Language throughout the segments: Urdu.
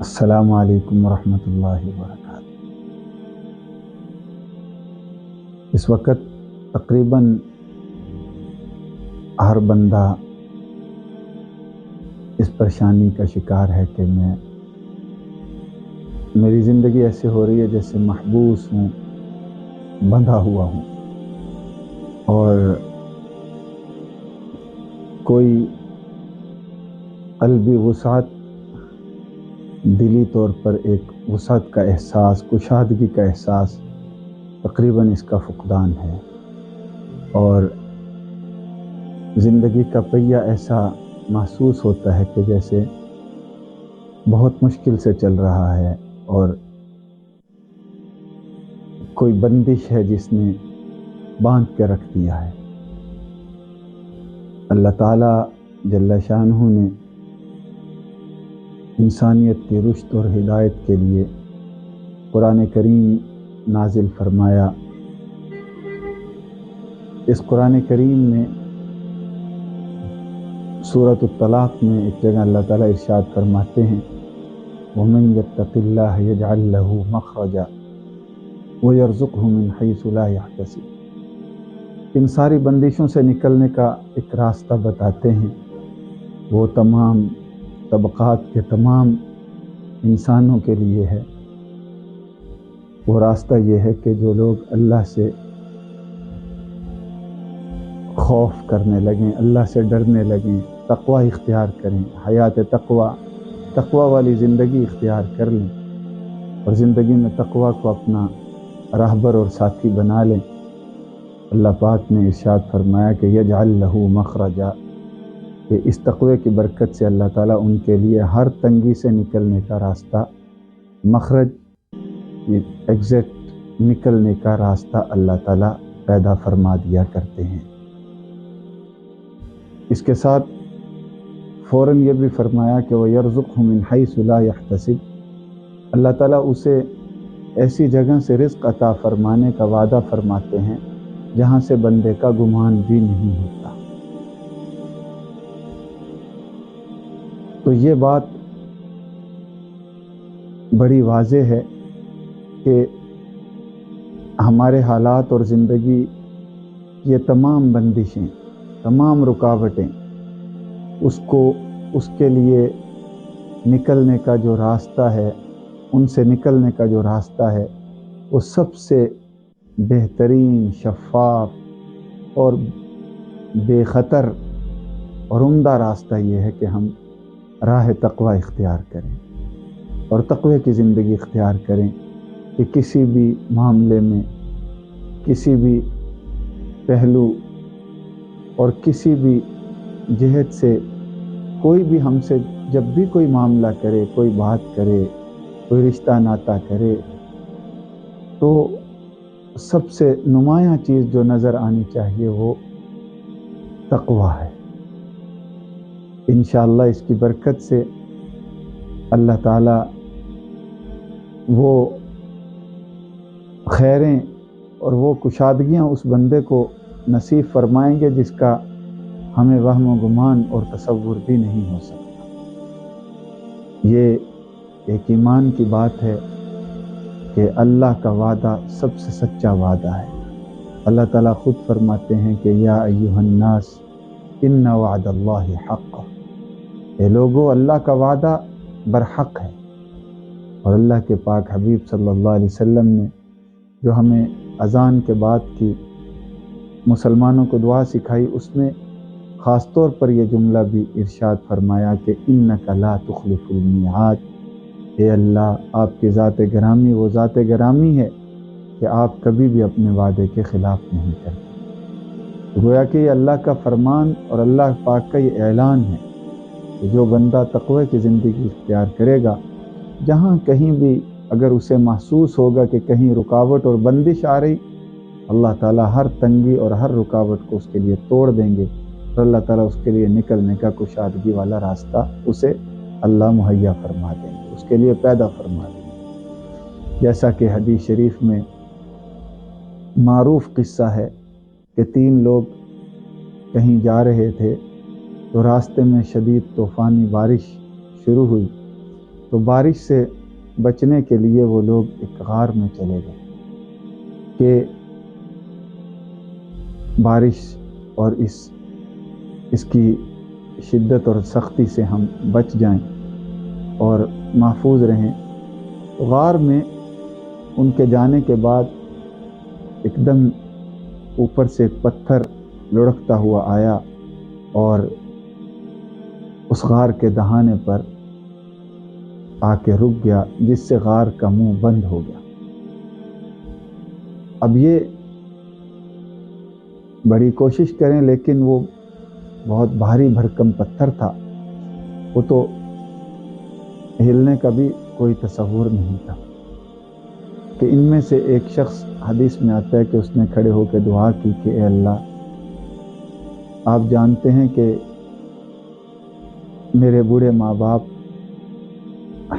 السلام علیکم ورحمۃ اللہ وبرکاتہ۔ اس وقت تقریباً ہر بندہ اس پریشانی کا شکار ہے کہ میری زندگی ایسے ہو رہی ہے جیسے محبوس ہوں، بندھا ہوا ہوں، اور کوئی قلبی وسعت، دلی طور پر ایک وسعت کا احساس، کشادگی کا احساس تقریباً اس کا فقدان ہے، اور زندگی کا پہیہ ایسا محسوس ہوتا ہے کہ جیسے بہت مشکل سے چل رہا ہے، اور کوئی بندش ہے جس نے باندھ کے رکھ دیا ہے۔ اللہ تعالیٰ جل شانہ نے انسانیت کی رشد اور ہدایت کے لیے قرآن کریم نازل فرمایا۔ اس قرآن کریم میں سورۃ الطلاق میں ایک جگہ اللہ تعالیٰ ارشاد فرماتے ہیں، وَمَن يَتَّقِ اللَّهَ يَجْعَلْ لَهُ مَخْرَجًا وَيَرْزُقْهُ مِنْ حَيْثُ لَا يَحْتَسِبُ۔ ان ساری بندشوں سے نکلنے کا ایک راستہ بتاتے ہیں۔ وہ تمام طبقات کے تمام انسانوں کے لیے ہے۔ وہ راستہ یہ ہے کہ جو لوگ اللہ سے خوف کرنے لگیں، اللہ سے ڈرنے لگیں، تقوی اختیار کریں، حیات تقوی والی زندگی اختیار کر لیں، اور زندگی میں تقوی کو اپنا راہبر اور ساتھی بنا لیں۔ اللہ پاک نے ارشاد فرمایا کہ یجعل لہ مخرجا، کہ اس تقوی کی برکت سے اللہ تعالیٰ ان کے لیے ہر تنگی سے نکلنے کا راستہ، مخرج، ایگزیکٹ نکلنے کا راستہ اللہ تعالیٰ پیدا فرما دیا کرتے ہیں۔ اس کے ساتھ فوراً یہ بھی فرمایا کہ وَيَرْزُقْهُ مِنْ حَيْثُ لَا يَحْتَسِبُ، اللہ تعالیٰ اسے ایسی جگہ سے رزق عطا فرمانے کا وعدہ فرماتے ہیں جہاں سے بندے کا گمان بھی نہیں ہوتا۔ تو یہ بات بڑی واضح ہے کہ ہمارے حالات اور زندگی، یہ تمام بندشیں، تمام رکاوٹیں، اس کے لیے نکلنے کا جو راستہ ہے، ان سے نکلنے کا جو راستہ ہے، وہ سب سے بہترین، شفاف اور بے خطر اور عمدہ راستہ یہ ہے کہ ہم راہ تقوی اختیار کریں اور تقوی کی زندگی اختیار کریں، کہ کسی بھی معاملے میں، کسی بھی پہلو اور کسی بھی جہت سے کوئی بھی ہم سے جب بھی کوئی معاملہ کرے، کوئی بات کرے، کوئی رشتہ ناتا کرے، تو سب سے نمایاں چیز جو نظر آنی چاہیے وہ تقوی ہے۔ انشاءاللہ اس کی برکت سے اللہ تعالیٰ وہ خیریں اور وہ کشادگیاں اس بندے کو نصیب فرمائیں گے جس کا ہمیں وہم و گمان اور تصور بھی نہیں ہو سکتا۔ یہ ایک ایمان کی بات ہے کہ اللہ کا وعدہ سب سے سچا وعدہ ہے۔ اللہ تعالیٰ خود فرماتے ہیں کہ یا ایھا الناس ان وعد اللہ حق، اے لوگو اللہ کا وعدہ برحق ہے۔ اور اللہ کے پاک حبیب صلی اللہ علیہ وسلم نے جو ہمیں اذان کے بعد کی مسلمانوں کو دعا سکھائی، اس میں خاص طور پر یہ جملہ بھی ارشاد فرمایا کہ انک لا تخلف المیعاد، اے اللہ آپ کی ذات گرامی وہ ذات گرامی ہے کہ آپ کبھی بھی اپنے وعدے کے خلاف نہیں کرتے۔ گویا کہ یہ اللہ کا فرمان اور اللہ پاک کا یہ اعلان ہے کہ جو بندہ تقوی کی زندگی اختیار کرے گا، جہاں کہیں بھی اگر اسے محسوس ہوگا کہ کہیں رکاوٹ اور بندش آ رہی، اللہ تعالیٰ ہر تنگی اور ہر رکاوٹ کو اس کے لیے توڑ دیں گے، اور اللہ تعالیٰ اس کے لیے نکلنے کا کشادگی والا راستہ اسے اللہ مہیا فرما دیں گے، اس کے لیے پیدا فرما دیں گے۔ جیسا کہ حدیث شریف میں معروف قصہ ہے کہ 3 لوگ کہیں جا رہے تھے، تو راستے میں شدید طوفانی بارش شروع ہوئی، تو بارش سے بچنے کے لیے وہ لوگ ایک غار میں چلے گئے کہ بارش اور اس کی شدت اور سختی سے ہم بچ جائیں اور محفوظ رہیں۔ غار میں ان کے جانے کے بعد ایک دم اوپر سے ایک پتھر لڑکتا ہوا آیا اور اس غار کے دہانے پر آ کے رک گیا، جس سے غار کا منہ بند ہو گیا۔ اب یہ بڑی کوشش کریں لیکن وہ بہت بھاری بھرکم پتھر تھا، وہ تو ہلنے کا بھی کوئی تصور نہیں تھا کہ ان میں سے ایک شخص، حدیث میں آتا ہے کہ اس نے کھڑے ہو کے دعا کی کہ اے اللہ، آپ جانتے ہیں کہ میرے بوڑھے ماں باپ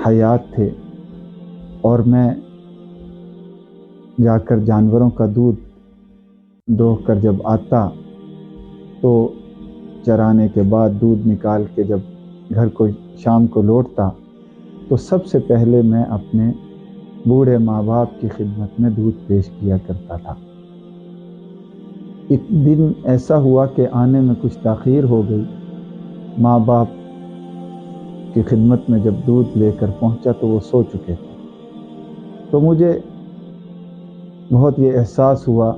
حیات تھے اور میں جا کر جانوروں کا دودھ دوہ کر جب آتا تو چرانے کے بعد دودھ نکال کے جب گھر کو شام کو لوٹتا تو سب سے پہلے میں اپنے بوڑھے ماں باپ کی خدمت میں دودھ پیش کیا کرتا تھا۔ ایک دن ایسا ہوا کہ آنے میں کچھ تاخیر ہو گئی، ماں باپ کی خدمت میں جب دودھ لے کر پہنچا تو وہ سو چکے تھے۔ تو مجھے بہت یہ احساس ہوا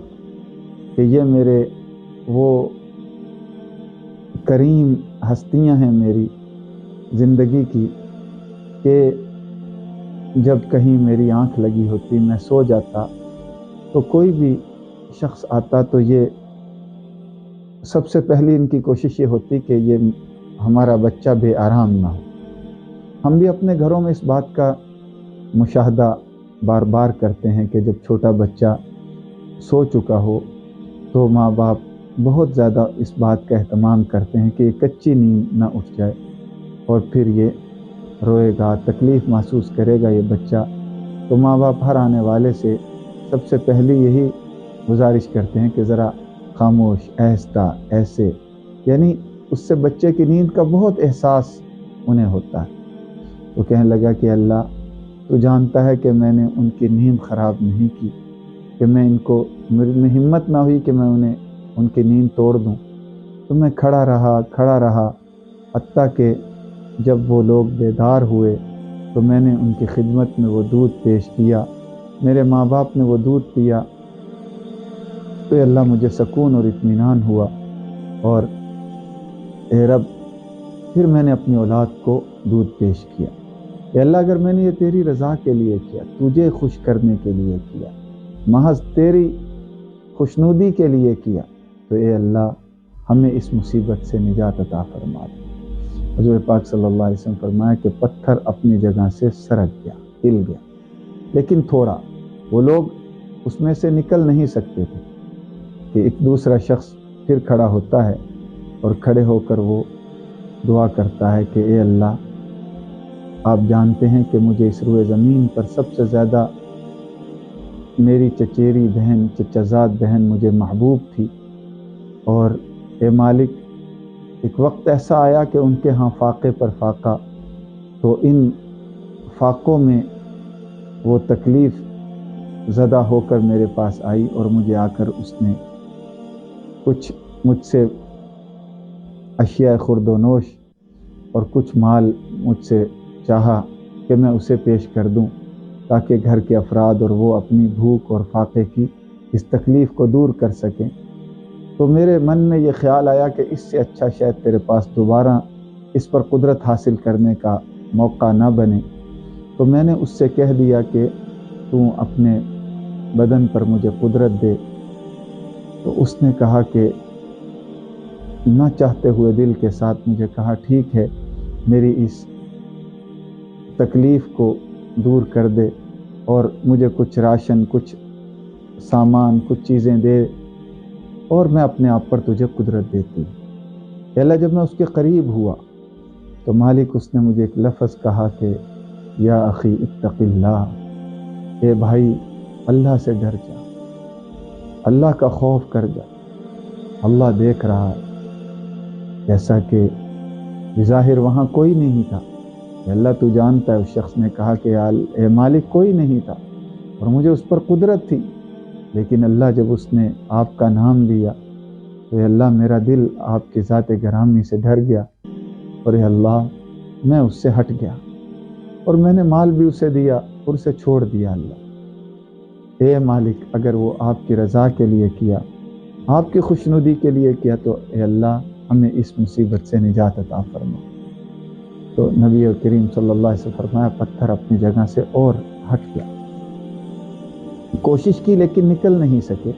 کہ یہ میرے وہ کریم ہستیاں ہیں میری زندگی کی کہ جب کہیں میری آنکھ لگی ہوتی، میں سو جاتا تو کوئی بھی شخص آتا تو یہ سب سے پہلی ان کی کوشش یہ ہوتی کہ یہ ہمارا بچہ بے آرام نہ ہو۔ ہم بھی اپنے گھروں میں اس بات کا مشاہدہ بار بار کرتے ہیں کہ جب چھوٹا بچہ سو چکا ہو تو ماں باپ بہت زیادہ اس بات کا اہتمام کرتے ہیں کہ یہ کچی نیند نہ اٹھ جائے اور پھر یہ روئے گا، تکلیف محسوس کرے گا یہ بچہ۔ تو ماں باپ ہر آنے والے سے سب سے پہلی یہی گزارش کرتے ہیں کہ ذرا خاموش، آہستہ، ایسے، یعنی اس سے بچے کی نیند کا بہت احساس انہیں ہوتا ہے۔ تو کہنے لگا کہ اللہ تو جانتا ہے کہ میں نے ان کی نیند خراب نہیں کی، کہ میں ان کو، میں ہمت نہ ہوئی کہ میں ان کی نیند توڑ دوں۔ تو میں کھڑا رہا حتیٰ کہ جب وہ لوگ بیدار ہوئے تو میں نے ان کی خدمت میں وہ دودھ پیش کیا، میرے ماں باپ نے وہ دودھ پیا تو اللہ مجھے سکون اور اطمینان ہوا۔ اور اے رب، پھر میں نے اپنی اولاد کو دودھ پیش کیا کہ اللہ اگر میں نے یہ تیری رضا کے لیے کیا، تجھے خوش کرنے کے لیے کیا، محض تیری خوشنودی کے لیے کیا، تو اے اللہ ہمیں اس مصیبت سے نجات عطا فرما دے۔ حضور پاک صلی اللہ علیہ وسلم فرمایا کہ پتھر اپنی جگہ سے سرک گیا، ہل گیا، لیکن تھوڑا، وہ لوگ اس میں سے نکل نہیں سکتے تھے کہ ایک دوسرا شخص پھر کھڑا ہوتا ہے اور کھڑے ہو کر وہ دعا کرتا ہے کہ اے اللہ، آپ جانتے ہیں کہ مجھے اس روئے زمین پر سب سے زیادہ میری چچیری بہن، چچا زاد بہن مجھے محبوب تھی، اور اے مالک ایک وقت ایسا آیا کہ ان کے ہاں فاقے پر فاقہ، تو ان فاقوں میں وہ تکلیف زدہ ہو کر میرے پاس آئی اور مجھے آ کر اس نے کچھ مجھ سے اشیاء خورد و نوش اور کچھ مال مجھ سے چاہا کہ میں اسے پیش کر دوں تاکہ گھر کے افراد اور وہ اپنی بھوک اور فاقے کی اس تکلیف کو دور کر سکیں۔ تو میرے من میں یہ خیال آیا کہ اس سے اچھا شاید تیرے پاس دوبارہ اس پر قدرت حاصل کرنے کا موقع نہ بنے۔ تو میں نے اس سے کہہ دیا کہ تو اپنے بدن پر مجھے قدرت دے۔ تو اس نے کہا کہ نہ چاہتے ہوئے دل کے ساتھ مجھے کہا ٹھیک ہے، میری اس تکلیف کو دور کر دے اور مجھے کچھ راشن، کچھ سامان، کچھ چیزیں دے اور میں اپنے آپ پر تجھے قدرت دیتی ہوں۔ کہ اللہ جب میں اس کے قریب ہوا تو مالک اس نے مجھے ایک لفظ کہا کہ یا اخی اتق اللہ، اے بھائی اللہ سے ڈر جا، اللہ کا خوف کر جا، اللہ دیکھ رہا ہے۔ جیسا کہ بظاہر وہاں کوئی نہیں تھا اللہ تو جانتا ہے۔ اس شخص نے کہا کہ اے مالک کوئی نہیں تھا اور مجھے اس پر قدرت تھی، لیکن اللہ جب اس نے آپ کا نام لیا تو اے اللہ میرا دل آپ کی ذات گرامی سے ڈر گیا، اور اے اللہ میں اس سے ہٹ گیا اور میں نے مال بھی اسے دیا اور اسے چھوڑ دیا۔ اللہ اے مالک اگر وہ آپ کی رضا کے لیے کیا، آپ کی خوشنودی کے لیے کیا، تو اے اللہ ہمیں اس مصیبت سے نجات عطا فرما۔ تو نبی کریم صلی اللہ علیہ وسلم فرمایا پتھر اپنی جگہ سے اور ہٹ گیا، کوشش کی لیکن نکل نہیں سکے۔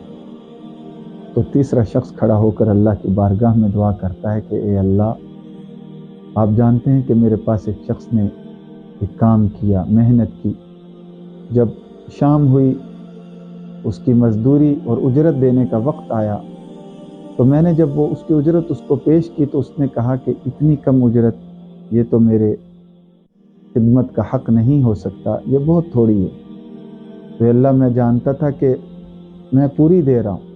تو تیسرا شخص کھڑا ہو کر اللہ کی بارگاہ میں دعا کرتا ہے کہ اے اللہ آپ جانتے ہیں کہ میرے پاس ایک شخص نے ایک کام کیا، محنت کی، جب شام ہوئی اس کی مزدوری اور اجرت دینے کا وقت آیا تو میں نے جب وہ اس کی اجرت اس کو پیش کی تو اس نے کہا کہ اتنی کم اجرت یہ تو میرے خدمت کا حق نہیں ہو سکتا، یہ بہت تھوڑی ہے۔ تو اللہ میں جانتا تھا کہ میں پوری دے رہا ہوں،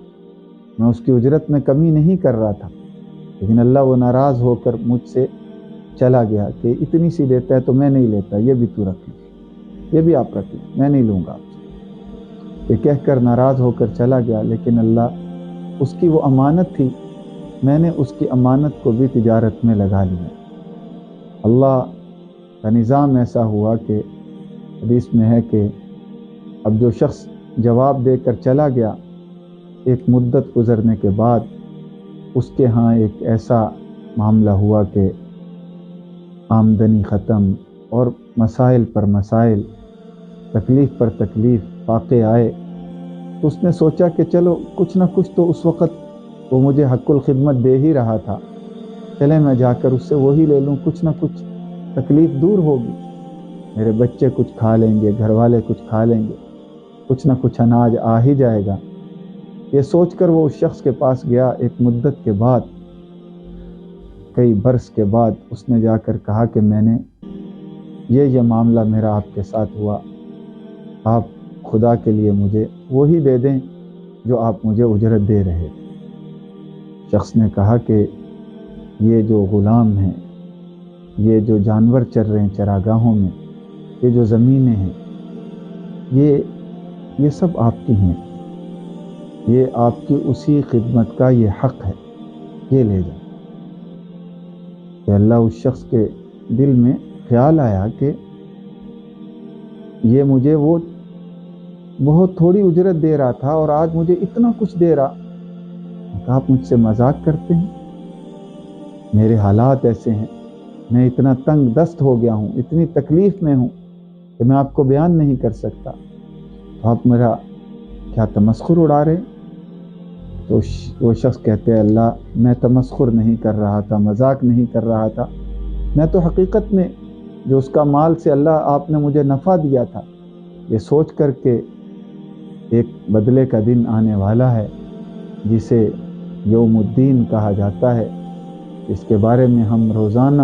میں اس کی اجرت میں کمی نہیں کر رہا تھا، لیکن اللہ وہ ناراض ہو کر مجھ سے چلا گیا کہ اتنی سی دیتا ہے تو میں نہیں لیتا، یہ بھی تو رکھ لیں، یہ بھی آپ رکھ لیں، میں نہیں لوں گا آپ سے، یہ کہہ کر ناراض ہو کر چلا گیا۔ لیکن اللہ اس کی وہ امانت تھی، میں نے اس کی امانت کو بھی تجارت میں لگا لیا۔ اللہ کا نظام ایسا ہوا کہ حدیث میں ہے کہ اب جو شخص جواب دے کر چلا گیا، ایک مدت گزرنے کے بعد اس کے ہاں ایک ایسا معاملہ ہوا کہ آمدنی ختم اور مسائل پر مسائل، تکلیف پر تکلیف واقع آئے۔ تو اس نے سوچا کہ چلو کچھ نہ کچھ تو اس وقت وہ مجھے حق الخدمت دے ہی رہا تھا، چلے میں جا کر اس سے وہی لے لوں، کچھ نہ کچھ تکلیف دور ہوگی، میرے بچے کچھ کھا لیں گے، گھر والے کچھ کھا لیں گے، کچھ نہ کچھ اناج آ ہی جائے گا۔ یہ سوچ کر وہ اس شخص کے پاس گیا۔ ایک مدت کے بعد، کئی برس کے بعد اس نے جا کر کہا کہ میں نے یہ معاملہ میرا آپ کے ساتھ ہوا، آپ خدا کے لیے مجھے وہی دے دیں جو آپ مجھے اجرت دے رہے۔ شخص نے کہا کہ یہ جو غلام ہیں، یہ جو جانور چر رہے ہیں چراگاہوں میں، یہ جو زمینیں ہیں، یہ سب آپ کی ہیں، یہ آپ کی اسی خدمت کا یہ حق ہے، یہ لے جائیں۔ کہ اللہ اس شخص کے دل میں خیال آیا کہ یہ مجھے وہ بہت تھوڑی اجرت دے رہا تھا اور آج مجھے اتنا کچھ دے رہا۔ آپ مجھ سے مذاق کرتے ہیں؟ میرے حالات ایسے ہیں، میں اتنا تنگ دست ہو گیا ہوں، اتنی تکلیف میں ہوں کہ میں آپ کو بیان نہیں کر سکتا، تو آپ میرا کیا تمسخر اڑا رہے؟ تو وہ شخص کہتے ہیں اللہ میں تمسخر نہیں کر رہا تھا، مذاق نہیں کر رہا تھا، میں تو حقیقت میں جو اس کا مال سے اللہ آپ نے مجھے نفع دیا تھا، یہ سوچ کر کے ایک بدلے کا دن آنے والا ہے جسے یوم الدین کہا جاتا ہے، اس کے بارے میں ہم روزانہ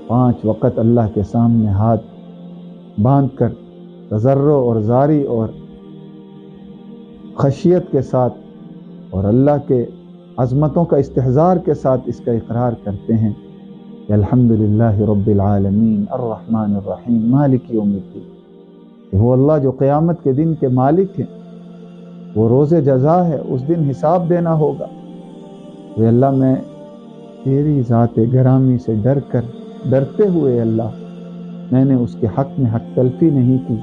5 وقت اللہ کے سامنے ہاتھ باندھ کر تضرع اور زاری اور خشیت کے ساتھ اور اللہ کے عظمتوں کا استحضار کے ساتھ اس کا اقرار کرتے ہیں کہ الحمدللہ رب العالمین الرحمن الرحیم مالک یوم الدین۔ وہ اللہ جو قیامت کے دن کے مالک ہیں، وہ روز جزا ہے، اس دن حساب دینا ہوگا۔ اے اللہ میں تیری ذات گرامی سے ڈرتے ہوئے اللہ میں نے اس کے حق میں حق تلفی نہیں کی۔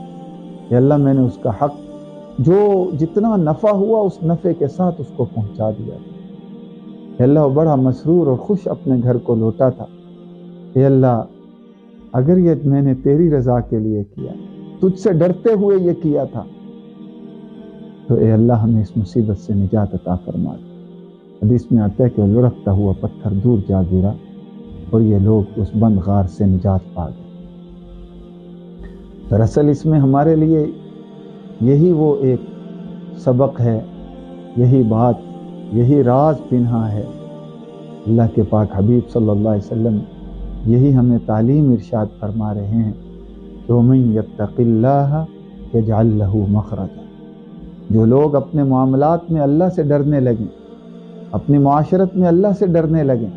اے اللہ میں نے اس کا حق جو جتنا نفع ہوا اس نفع کے ساتھ اس کو پہنچا دیا۔ اے اللہ بڑا مسرور اور خوش اپنے گھر کو لوٹا تھا۔ اے اللہ اگر یہ میں نے تیری رضا کے لیے کیا، تجھ سے ڈرتے ہوئے یہ کیا تھا، تو اے اللہ ہمیں اس مصیبت سے نجات عطا فرما دے۔ حدیث میں آتا ہے کہ لڑکتا ہوا پتھر دور جا گرا اور یہ لوگ اس بند غار سے نجات پا گئے۔ دراصل اس میں ہمارے لیے یہی وہ ایک سبق ہے، یہی بات، یہی راز پنہا ہے۔ اللہ کے پاک حبیب صلی اللہ علیہ وسلم یہی ہمیں تعلیم ارشاد فرما رہے ہیں کہ وَمَن يَتَّقِ اللَّهَ يَجْعَلْ لَهُ مَخْرَجًا۔ جو لوگ اپنے معاملات میں اللہ سے ڈرنے لگیں، اپنی معاشرت میں اللہ سے ڈرنے لگیں،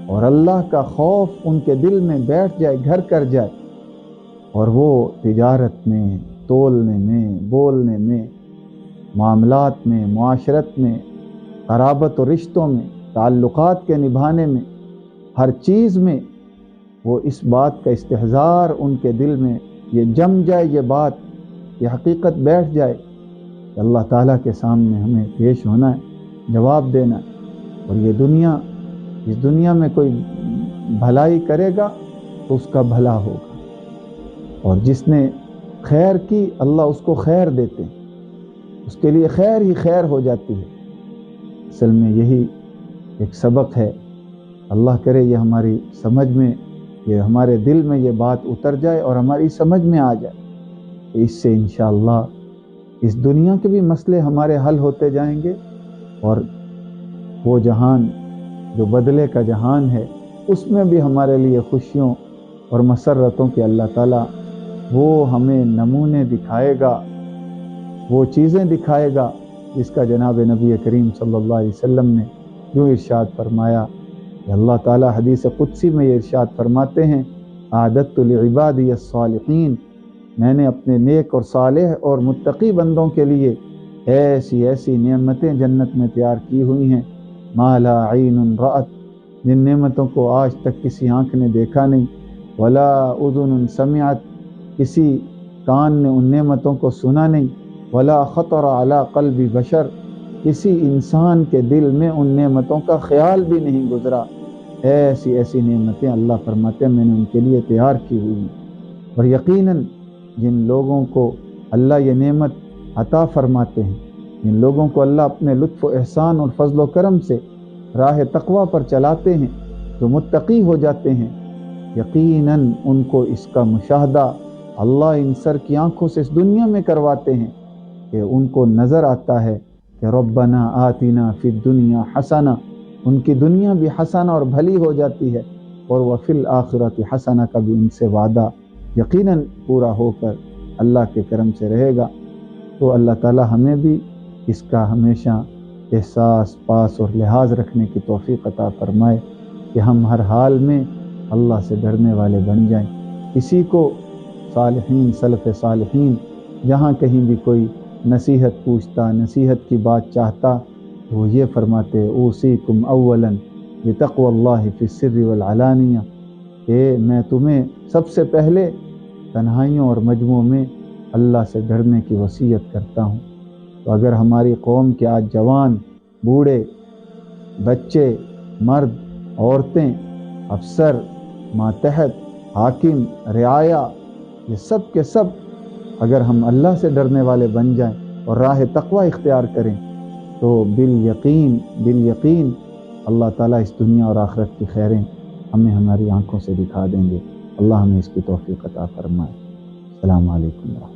اور اللہ کا خوف ان کے دل میں بیٹھ جائے، گھر کر جائے، اور وہ تجارت میں، تولنے میں، بولنے میں، معاملات میں، معاشرت میں، قرابت و رشتوں میں، تعلقات کے نبھانے میں، ہر چیز میں وہ اس بات کا استحضار ان کے دل میں یہ جم جائے، یہ بات، یہ حقیقت بیٹھ جائے کہ اللہ تعالیٰ کے سامنے ہمیں پیش ہونا ہے، جواب دینا ہے، اور یہ دنیا، اس دنیا میں کوئی بھلائی کرے گا تو اس کا بھلا ہوگا، اور جس نے خیر کی اللہ اس کو خیر دیتے ہیں، اس کے لیے خیر ہی خیر ہو جاتی ہے۔ اصل میں یہی ایک سبق ہے، اللہ کرے یہ ہماری سمجھ میں، یہ ہمارے دل میں یہ بات اتر جائے اور ہماری سمجھ میں آ جائے، اس سے انشاءاللہ اس دنیا کے بھی مسئلے ہمارے حل ہوتے جائیں گے، اور وہ جہان جو بدلے کا جہان ہے اس میں بھی ہمارے لیے خوشیوں اور مسرتوں کے اللہ تعالیٰ وہ ہمیں نمونے دکھائے گا، وہ چیزیں دکھائے گا جس کا جناب نبی کریم صلی اللہ علیہ وسلم نے یوں ارشاد فرمایا کہ اللہ تعالیٰ حدیث قدسی میں یہ ارشاد فرماتے ہیں، اعددت لعبادی الصالحین، میں نے اپنے نیک اور صالح اور متقی بندوں کے لیے ایسی ایسی نعمتیں جنت میں تیار کی ہوئی ہیں، ما لا عین رأت، جن نعمتوں کو آج تک کسی آنکھ نے دیکھا نہیں، ولا اذن سمعت، کسی کان نے ان نعمتوں کو سنا نہیں، ولا خطر علی قلب بشر، کسی انسان کے دل میں ان نعمتوں کا خیال بھی نہیں گزرا، ایسی ایسی نعمتیں اللہ فرماتے ہیں میں نے ان کے لیے تیار کی ہوئی ہیں۔ اور یقیناً جن لوگوں کو اللہ یہ نعمت عطا فرماتے ہیں، جن لوگوں کو اللہ اپنے لطف و احسان اور فضل و کرم سے راہ تقوی پر چلاتے ہیں، جو متقی ہو جاتے ہیں، یقیناً ان کو اس کا مشاہدہ اللہ ان سر کی آنکھوں سے اس دنیا میں کرواتے ہیں کہ ان کو نظر آتا ہے کہ ربنا آتنا فی الدنیا حسنہ، ان کی دنیا بھی حسنہ اور بھلی ہو جاتی ہے، اور وفی الآخرۃ حسنہ کا بھی ان سے وعدہ یقیناً پورا ہو کر اللہ کے کرم سے رہے گا۔ تو اللہ تعالی ہمیں بھی اس کا ہمیشہ احساس، پاس اور لحاظ رکھنے کی توفیق عطا فرمائے کہ ہم ہر حال میں اللہ سے ڈرنے والے بن جائیں۔ اسی کو صالحین، سلف صالحین جہاں کہیں بھی کوئی نصیحت پوچھتا، نصیحت کی بات چاہتا، تو وہ یہ فرماتے، اوصیکم اولا بتقوی اللہ فی السر والعلانیہ، کہ میں تمہیں سب سے پہلے تنہائیوں اور مجموعوں میں اللہ سے ڈرنے کی وصیت کرتا ہوں۔ تو اگر ہماری قوم کے آج جوان، بوڑھے، بچے، مرد، عورتیں، افسر، ماتحت، حاکم، رعایا، یہ سب کے سب اگر ہم اللہ سے ڈرنے والے بن جائیں اور راہ تقوی اختیار کریں تو بالیقین اللہ تعالیٰ اس دنیا اور آخرت کی خیریں ہمیں ہماری آنکھوں سے دکھا دیں گے۔ اللہ ہمیں اس کی توفیق عطا فرمائے۔ السلام علیکم ورحمۃ اللہ۔